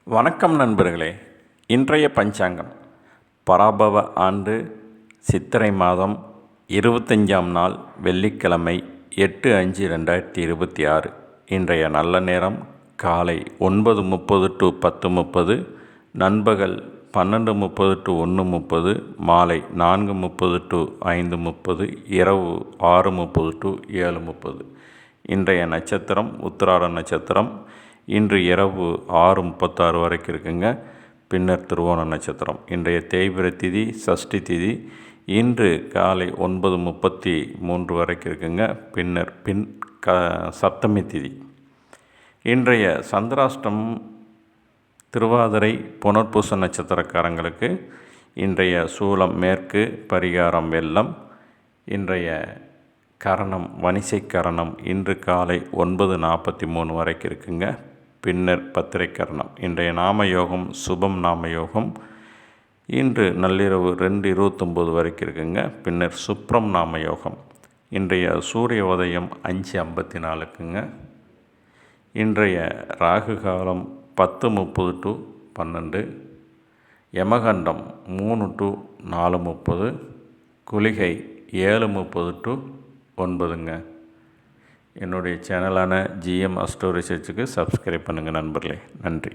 வணக்கம் நண்பர்களே. இன்றைய பஞ்சாங்கம் பராபவ ஆண்டு சித்திரை மாதம் 25ஆம் நாள் வெள்ளிக்கிழமை 8/5/2026. இன்றைய நல்ல நேரம் காலை 9:30 to 10:30, நண்பகல் 12:30 to 1:30, மாலை 4:30 to 5:30, இரவு 6:30 to 7:30. இன்றைய நட்சத்திரம் உத்திராட நட்சத்திரம். இன்று இரவு 6:36 வரைக்கும் இருக்குங்க. பின்னர் திருவோண நட்சத்திரம். இன்றைய தேய்பிறை திதி சஷ்டி திதி. இன்று காலை 9:33 வரைக்கும் இருக்குங்க. பின்னர் சப்தமி திதி. இன்றைய சந்திராஷ்டம் திருவாதிரை புனர்பூச நட்சத்திரக்காரங்களுக்கு. இன்றைய சூலம் மேற்கு, பரிகாரம் வெள்ளம். இன்றைய கரணம் வணிசை கரணம். இன்று காலை 9:43 வரைக்கும் இருக்குங்க. பின்னர் பத்திரை கரணம். இன்றைய நாமயோகம் சுபம் நாமயோகம். இன்று நள்ளிரவு 2:29 வரைக்கும் இருக்குங்க. பின்னர் சுப்ரம் நாமயோகம். இன்றைய சூரிய உதயம் 5:54க்குங்க. இன்றைய ராகு காலம் 10:30 to 12, யமகண்டம் 3 to 4:30, குளிகை 7:30 to 9ங்க. என்னுடைய சேனலான ஜிஎம் அஸ்ட்ரோ ரிசர்ச்சுக்கு சப்ஸ்கிரைப் பண்ணுங்கள் நண்பர்களே. நன்றி.